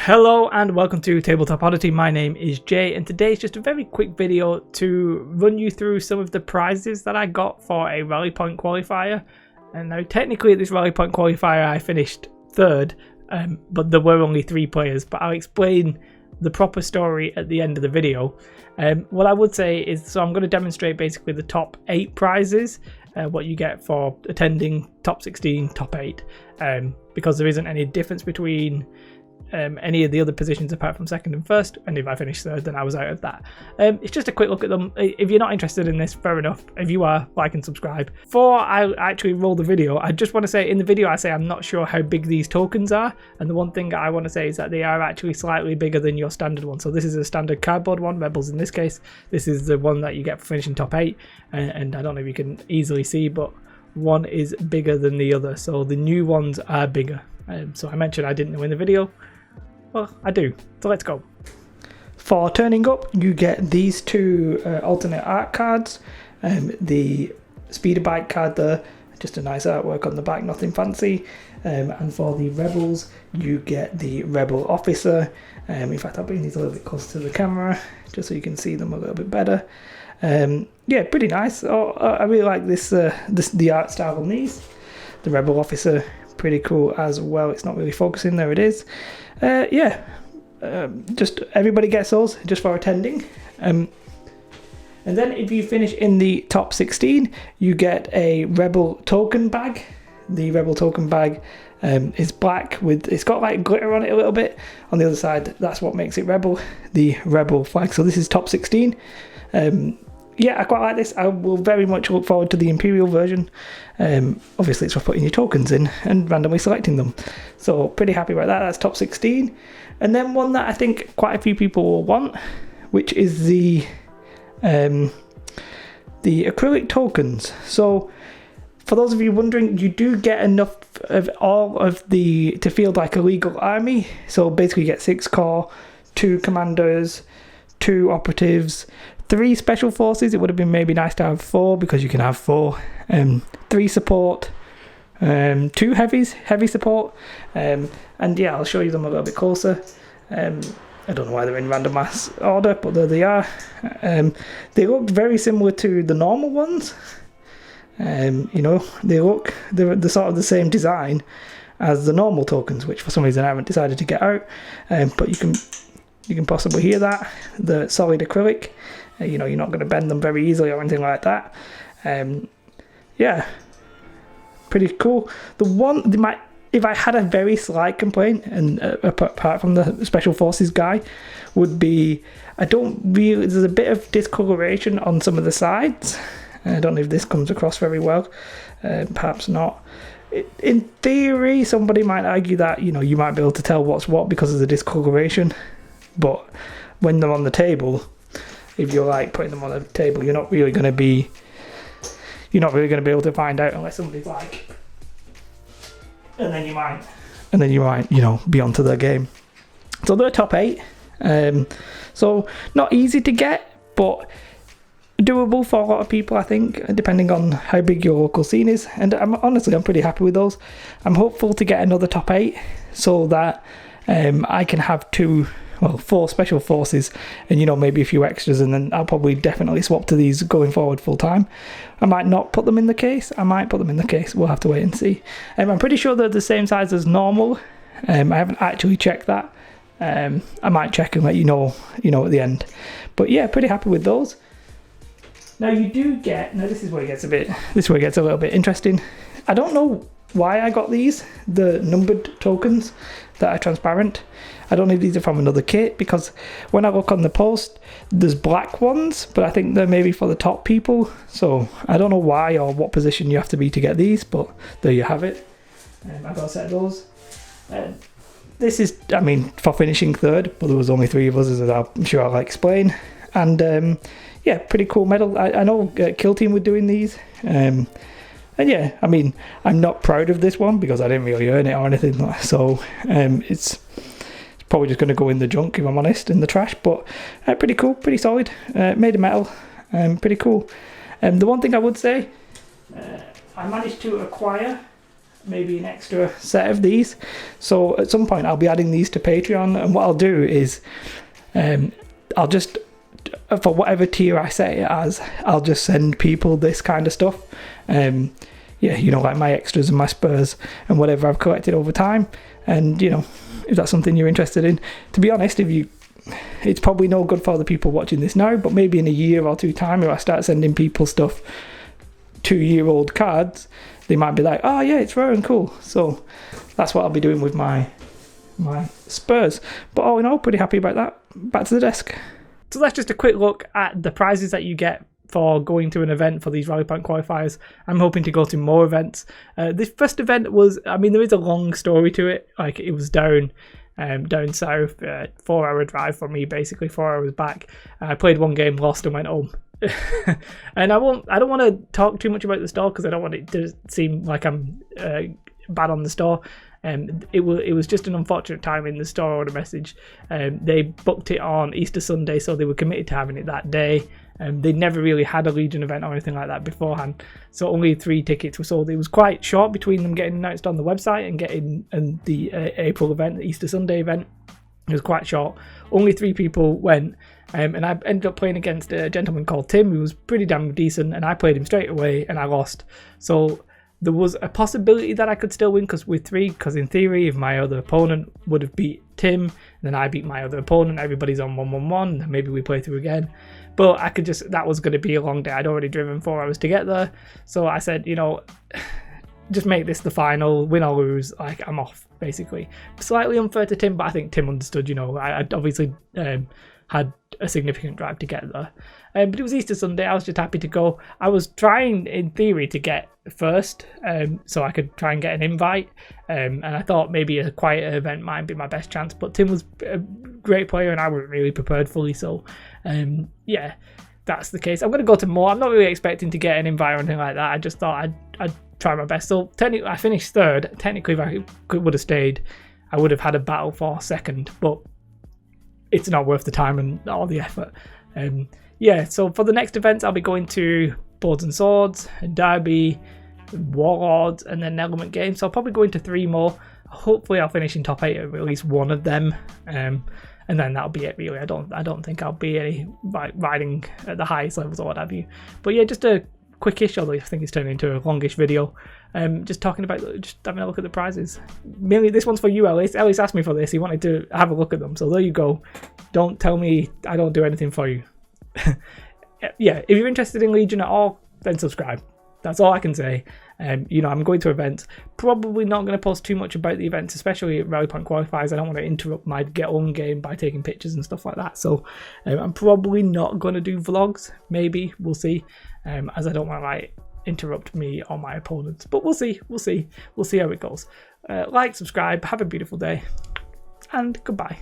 Hello and welcome to Tabletop Oddity. My name is Jay and today is just a very quick video to run you through some of the prizes that I got for a Rallypoint Qualifier. And now technically at this Rallypoint Qualifier I finished third, but there were only 3 players, but I'll explain the proper story at the end of the video. What I would say is, so I'm going to demonstrate basically the top 8 prizes, what you get for attending top 16, top 8, because there isn't any difference between any of the other positions apart from second and first, and if I finished third then I was out of that. It's just a quick look at them. If you're not interested in this, fair enough. If you are, like and subscribe. Before I actually roll the video, I just want to say in the video I say I'm not sure how big these tokens are, and the one thing I want to say is that they are actually slightly bigger than your standard one. So this is a standard cardboard one, Rebels in this case. This is the one that you get for finishing top 8, and I don't know if you can easily see, but one is bigger than the other, so the new ones are bigger. So I mentioned I didn't know in the video. Well, I do, so let's go. For turning up, you get these 2 alternate art cards. The speeder bike card there, just a nice artwork on the back, nothing fancy. And for the Rebels, you get the Rebel Officer. In fact, I'll bring these a little bit closer to the camera, just so you can see them a little bit better. Yeah, pretty nice. I really like the art style on these. The Rebel Officer, pretty cool as well. It's not really focusing, there it is. Just everybody gets those just for attending. And then if you finish in the top 16, you get a Rebel token bag. The Rebel token bag is black it's got like glitter on it a little bit. On the other side, that's what makes it Rebel, the Rebel flag. So this is top 16. Yeah, I quite like this. I will very much look forward to the Imperial version. Obviously it's for putting your tokens in and randomly selecting them. So pretty happy about that. That's top 16. And then one that I think quite a few people will want, which is the acrylic tokens. So for those of you wondering, you do get enough of all of the to field like a legal army. So basically you get 6 core, 2 commanders, 2 operatives, 3 special forces. It would have been maybe nice to have 4 because you can have 4. 3 support, 2 heavy support, and yeah, I'll show you them a little bit closer. I don't know why they're in random mass order, but there they are. They look very similar to the normal ones. You know, they're sort of the same design as the normal tokens, which for some reason I haven't decided to get out. But you can possibly hear that. The solid acrylic. You know, you're not going to bend them very easily or anything like that. Yeah, pretty cool. If I had a very slight complaint, and apart from the special forces guy, would be there's a bit of discoloration on some of the sides. I don't know if this comes across very well. Perhaps not. In theory, somebody might argue that, you know, you might be able to tell what's what because of the discoloration, but when they're on the table, if you're like putting them on a table, you're not really going to be able to find out unless somebody's like, and then you might, you know, be onto their game. So they're top 8. So not easy to get, but doable for a lot of people, I think, depending on how big your local scene is. And I'm pretty happy with those. I'm hopeful to get another top 8 so that I can have 4 special forces and, you know, maybe a few extras, and then I'll probably definitely swap to these going forward full time. I might not put them in the case. I might put them in the case. We'll have to wait and see. I'm pretty sure they're the same size as normal. I haven't actually checked that. I might check and let you know at the end. But yeah, pretty happy with those. Now you do get, this is where it gets a little bit interesting. I don't know why I got these, the numbered tokens that are transparent. I don't know if these are from another kit, because when I look on the post, there's black ones, but I think they're maybe for the top people. So I don't know why or what position you have to be to get these, but there you have it. I got a set of those. This is, I mean, for finishing third, but there was only 3 of us, as I'm sure I'll explain. And yeah, pretty cool medal. I know Kill Team were doing these. And yeah, I mean, I'm not proud of this one because I didn't really earn it or anything. So it's probably just going to go in the junk, if I'm honest, in the trash. But pretty cool, pretty solid. Made of metal, pretty cool. The one thing I would say, I managed to acquire maybe an extra set of these. So at some point I'll be adding these to Patreon, and what I'll do is I'll just, for whatever tier I set it as, I'll just send people this kind of stuff. Yeah, you know, like my extras and my Spurs and whatever I've collected over time. And, you know, if that's something you're interested in, to be honest, it's probably no good for the people watching this now, but maybe in a year or two time, if I start sending people stuff, 2-year-old cards, they might be like, oh yeah, it's rare and cool. So that's what I'll be doing with my Spurs. But all in all, pretty happy about that. Back to the desk. So that's just a quick look at the prizes that you get for going to an event for these Rallypoint qualifiers. I'm hoping to go to more events. This first event was, I mean, there is a long story to it. Like, it was down south, 4-hour drive for me, basically 4 hours back. I played one game, lost, and went home. And I don't want to talk too much about the store because I don't want it to seem like I'm bad on the store. It was just an unfortunate time in the store order message. They booked it on Easter Sunday, so they were committed to having it that day. They never really had a Legion event or anything like that beforehand, so only 3 tickets were sold. It was quite short between them getting announced on the website and getting the April event, the Easter Sunday event. It was quite short. Only 3 people went, and I ended up playing against a gentleman called Tim, who was pretty damn decent, and I played him straight away, and I lost. So there was a possibility that I could still win because in theory, if my other opponent would have beat Tim, then I beat my other opponent, everybody's on 1-1-1, maybe we play through again. But that was going to be a long day. I'd already driven 4 hours to get there. So I said, you know, just make this the final, win or lose, like, I'm off, basically. Slightly unfair to Tim, but I think Tim understood, you know, I obviously had a significant drive to get there. But it was Easter Sunday, I was just happy to go. I was trying, in theory, to get first, so I could try and get an invite. And I thought maybe a quieter event might be my best chance, but Tim was a great player and I wasn't really prepared fully, so yeah, that's the case. I'm going to go to more. I'm not really expecting to get an invite or anything like that. I just thought I'd try my best. So technically, I finished 3rd. Technically, if I would have stayed, I would have had a battle for 2nd, but it's not worth the time and all the effort. Yeah, so for the next events, I'll be going to Boards and Swords, Derby, Warlords, and then Element Games. So I'll probably go into 3 more. Hopefully, I'll finish in top 8 of at least one of them. And then that'll be it, really. I don't think I'll be riding at the highest levels or what have you. But yeah, just a quickish, although I think it's turning into a longish video. Just talking about, just having a look at the prizes. Mainly, this one's for you, Ellis. Ellis asked me for this. He wanted to have a look at them. So there you go. Don't tell me I don't do anything for you. Yeah, if you're interested in Legion at all, then subscribe. That's all I can say. You know, I'm going to events. Probably not going to post too much about the events, especially at Rallypoint Qualifiers. I don't want to interrupt my get-on game by taking pictures and stuff like that. So I'm probably not going to do vlogs. Maybe. We'll see. As I don't want to, like, interrupt me or my opponents. But we'll see. We'll see. We'll see how it goes. Like, subscribe. Have a beautiful day. And goodbye.